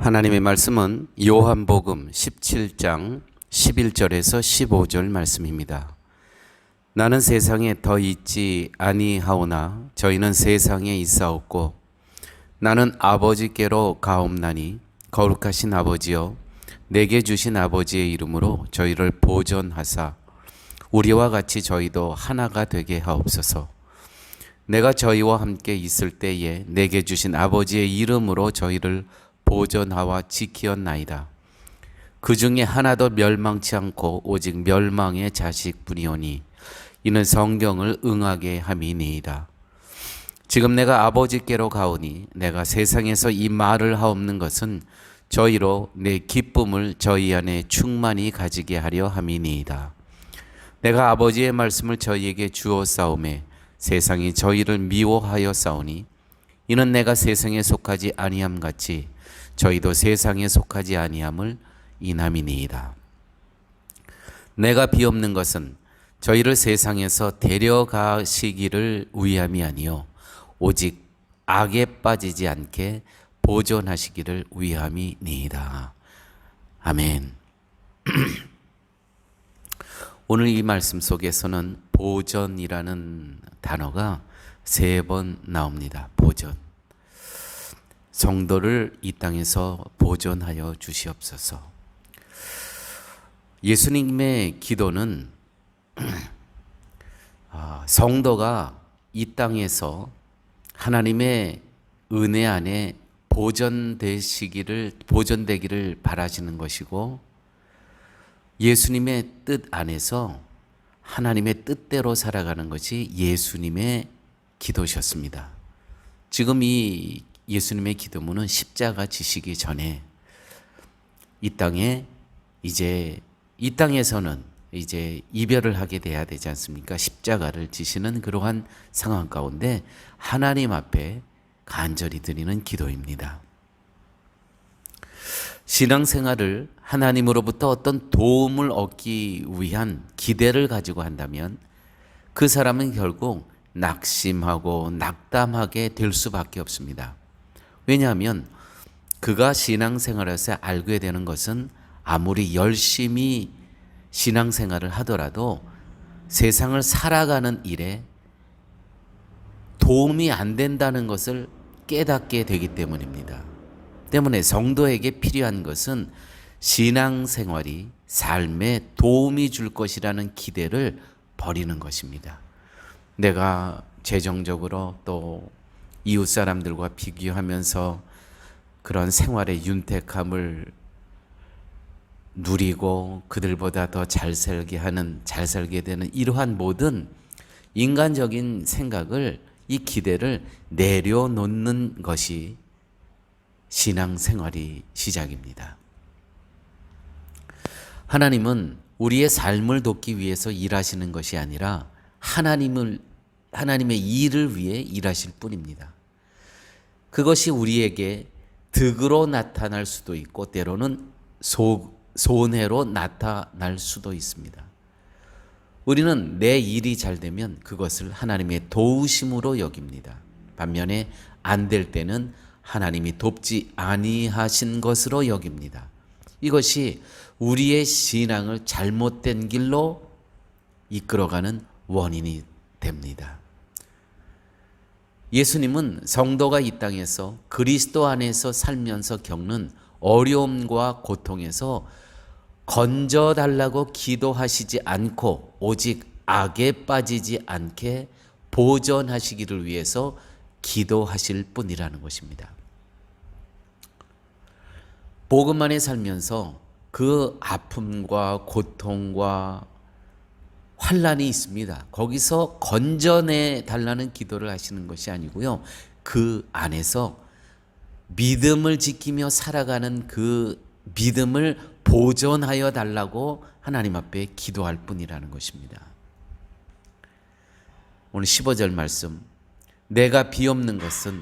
하나님의 말씀은 요한복음 17장 11절에서 15절 말씀입니다. 나는 세상에 더 있지 아니하오나 저희는 세상에 있사옵고 나는 아버지께로 가옵나니 거룩하신 아버지여 내게 주신 아버지의 이름으로 저희를 보존하사 우리와 같이 저희도 하나가 되게 하옵소서. 내가 저희와 함께 있을 때에 내게 주신 아버지의 이름으로 저희를 보존하와 지키었나이다. 그 중에 하나도 멸망치 않고 오직 멸망의 자식뿐이오니 이는 성경을 응하게 함이니이다. 지금 내가 아버지께로 가오니 내가 세상에서 이 말을 하옵는 것은 저희로 내 기쁨을 저희 안에 충만히 가지게 하려 함이니이다. 내가 아버지의 말씀을 저희에게 주었사오매 세상이 저희를 미워하여 싸우니 이는 내가 세상에 속하지 아니함 같이 저희도 세상에 속하지 아니함을 인함이니이다. 내가 비옵는 것은 저희를 세상에서 데려가시기를 위함이 아니요 오직 악에 빠지지 않게 보존하시기를 위함이니이다. 아멘. 오늘 이 말씀 속에서는 보존이라는 단어가 3번 나옵니다. 보존. 성도를 이 땅에서 보존하여 주시옵소서. 예수님의 기도는 성도가 이 땅에서 하나님의 은혜 안에 보존되기를 바라시는 것이고 예수님의 뜻 안에서 하나님의 뜻대로 살아가는 것이 예수님의 기도셨습니다. 지금 이 예수님의 기도문은 십자가 지시기 전에 이 땅에서는 이제 이별을 하게 돼야 되지 않습니까? 십자가를 지시는 그러한 상황 가운데 하나님 앞에 간절히 드리는 기도입니다. 신앙생활을 하나님으로부터 어떤 도움을 얻기 위한 기대를 가지고 한다면 그 사람은 결국 낙심하고 낙담하게 될 수밖에 없습니다. 왜냐하면 그가 신앙생활에서 알게 되는 것은 아무리 열심히 신앙생활을 하더라도 세상을 살아가는 일에 도움이 안 된다는 것을 깨닫게 되기 때문입니다. 때문에 성도에게 필요한 것은 신앙생활이 삶에 도움이 줄 것이라는 기대를 버리는 것입니다. 내가 재정적으로 또 이웃 사람들과 비교하면서 그런 생활의 윤택함을 누리고 그들보다 더 잘 살게 되는 이러한 모든 인간적인 생각을 이 기대를 내려놓는 것이 신앙생활이 시작입니다. 하나님은 우리의 삶을 돕기 위해서 일하시는 것이 아니라 하나님의 일을 위해 일하실 뿐입니다. 그것이 우리에게 득으로 나타날 수도 있고 때로는 손해로 나타날 수도 있습니다. 우리는 내 일이 잘 되면 그것을 하나님의 도우심으로 여깁니다. 반면에 안 될 때는 하나님이 돕지 아니하신 것으로 여깁니다. 이것이 우리의 신앙을 잘못된 길로 이끌어가는 원인이 됩니다. 예수님은 성도가 이 땅에서 그리스도 안에서 살면서 겪는 어려움과 고통에서 건져달라고 기도하시지 않고 오직 악에 빠지지 않게 보존하시기를 위해서 기도하실 뿐이라는 것입니다. 복음 안에 살면서 그 아픔과 고통과 환난이 있습니다. 거기서 건져내 달라는 기도를 하시는 것이 아니고요. 그 안에서 믿음을 지키며 살아가는 그 믿음을 보존하여 달라고 하나님 앞에 기도할 뿐이라는 것입니다. 오늘 15절 말씀, 내가 비옵는 것은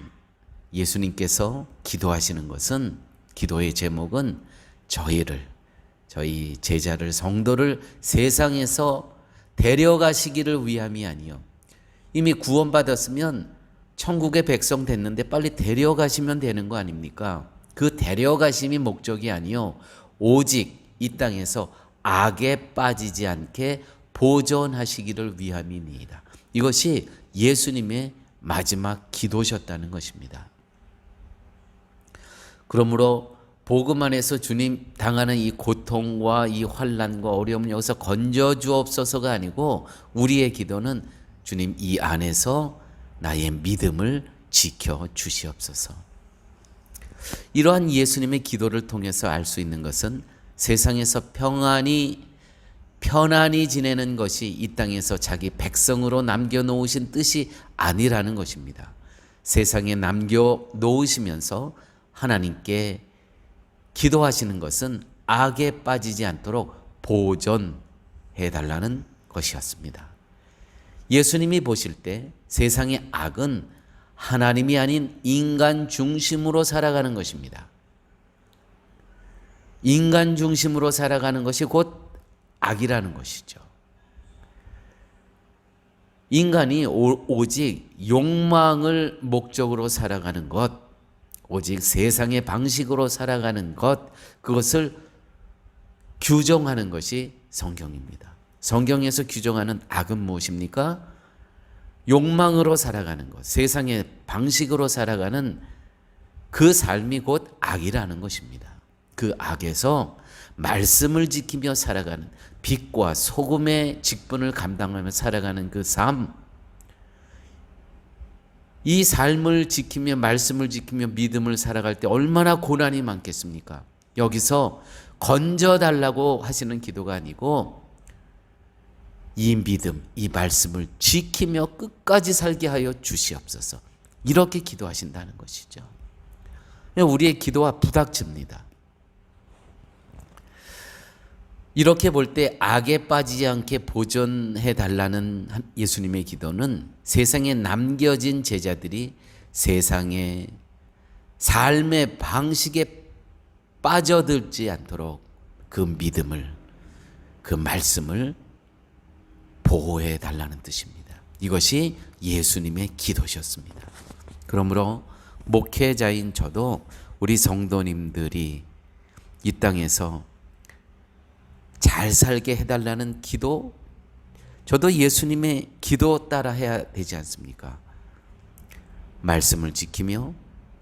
예수님께서 기도하시는 것은 기도의 제목은 저희 제자를 성도를 세상에서 데려가시기를 위함이 아니요 이미 구원받았으면 천국의 백성 됐는데 빨리 데려가시면 되는 거 아닙니까? 그 데려가심이 목적이 아니요 오직 이 땅에서 악에 빠지지 않게 보존하시기를 위함이니이다. 이것이 예수님의 마지막 기도셨다는 것입니다. 그러므로 복음 안에서 주님 당하는 이 고통과 이 환난과 어려움을 여기서 건져 주옵소서가 아니고 우리의 기도는 주님 이 안에서 나의 믿음을 지켜 주시옵소서. 이러한 예수님의 기도를 통해서 알 수 있는 것은 세상에서 편안히 지내는 것이 이 땅에서 자기 백성으로 남겨놓으신 뜻이 아니라는 것입니다. 세상에 남겨놓으시면서 하나님께 기도하시는 것은 악에 빠지지 않도록 보존해 달라는 것이었습니다. 예수님이 보실 때 세상의 악은 하나님이 아닌 인간 중심으로 살아가는 것입니다. 인간 중심으로 살아가는 것이 곧 악이라는 것이죠. 인간이 오직 욕망을 목적으로 살아가는 것, 오직 세상의 방식으로 살아가는 것, 그것을 규정하는 것이 성경입니다. 성경에서 규정하는 악은 무엇입니까? 욕망으로 살아가는 것, 세상의 방식으로 살아가는 그 삶이 곧 악이라는 것입니다. 그 악에서 말씀을 지키며 살아가는, 빛과 소금의 직분을 감당하며 살아가는 그 삶, 이 삶을 지키며 말씀을 지키며 믿음을 살아갈 때 얼마나 고난이 많겠습니까? 여기서 건져달라고 하시는 기도가 아니고 이 믿음, 이 말씀을 지키며 끝까지 살게 하여 주시옵소서. 이렇게 기도하신다는 것이죠. 우리의 기도와 부닥칩니다. 이렇게 볼 때 악에 빠지지 않게 보존해 달라는 예수님의 기도는 세상에 남겨진 제자들이 세상의 삶의 방식에 빠져들지 않도록 그 믿음을, 그 말씀을 보호해 달라는 뜻입니다. 이것이 예수님의 기도셨습니다. 그러므로 목회자인 저도 우리 성도님들이 이 땅에서 잘 살게 해달라는 기도, 저도 예수님의 기도 따라 해야 되지 않습니까? 말씀을 지키며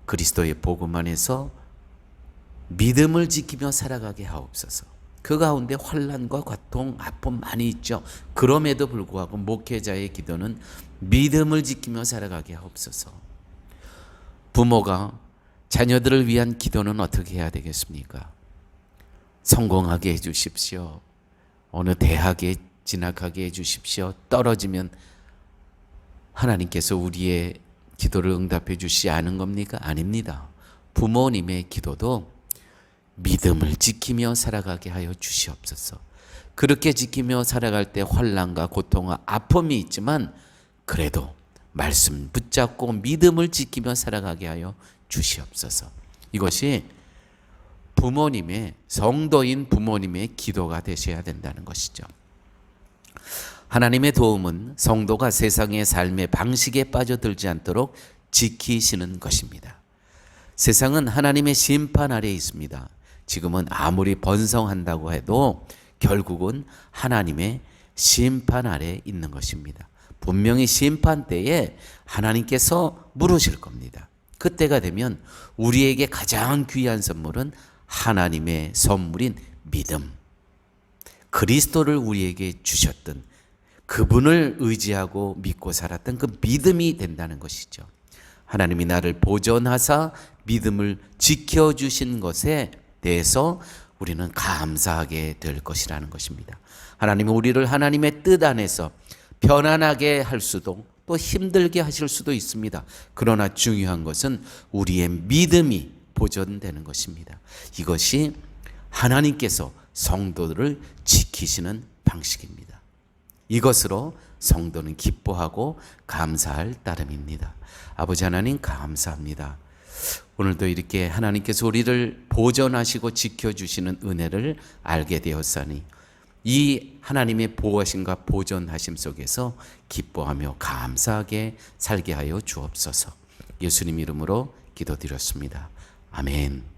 그리스도의 복음 안에서 믿음을 지키며 살아가게 하옵소서. 그 가운데 환난과 고통, 아픔 많이 있죠. 그럼에도 불구하고 목회자의 기도는 믿음을 지키며 살아가게 하옵소서. 부모가 자녀들을 위한 기도는 어떻게 해야 되겠습니까? 성공하게 해주십시오. 어느 대학에 진학하게 해주십시오. 떨어지면 하나님께서 우리의 기도를 응답해 주시지 않은 겁니까? 아닙니다. 부모님의 기도도 믿음을 지키며 살아가게 하여 주시옵소서. 그렇게 지키며 살아갈 때 환난과 고통과 아픔이 있지만 그래도 말씀 붙잡고 믿음을 지키며 살아가게 하여 주시옵소서. 이것이 부모님의, 성도인 부모님의 기도가 되셔야 된다는 것이죠. 하나님의 도움은 성도가 세상의 삶의 방식에 빠져들지 않도록 지키시는 것입니다. 세상은 하나님의 심판 아래에 있습니다. 지금은 아무리 번성한다고 해도 결국은 하나님의 심판 아래에 있는 것입니다. 분명히 심판 때에 하나님께서 물으실 겁니다. 그때가 되면 우리에게 가장 귀한 선물은 하나님의 선물인 믿음, 그리스도를 우리에게 주셨던 그분을 의지하고 믿고 살았던 그 믿음이 된다는 것이죠. 하나님이 나를 보존하사 믿음을 지켜주신 것에 대해서 우리는 감사하게 될 것이라는 것입니다. 하나님은 우리를 하나님의 뜻 안에서 편안하게 할 수도 또 힘들게 하실 수도 있습니다. 그러나 중요한 것은 우리의 믿음이 보존되는 것입니다. 이것이 하나님께서 성도들을 지키시는 방식입니다. 이것으로 성도는 기뻐하고 감사할 따름입니다. 아버지 하나님 감사합니다. 오늘도 이렇게 하나님께서 우리를 보존하시고 지켜주시는 은혜를 알게 되었사니 이 하나님의 보호하심과 보존하심 속에서 기뻐하며 감사하게 살게 하여 주옵소서. 예수님 이름으로 기도드렸습니다. 아멘.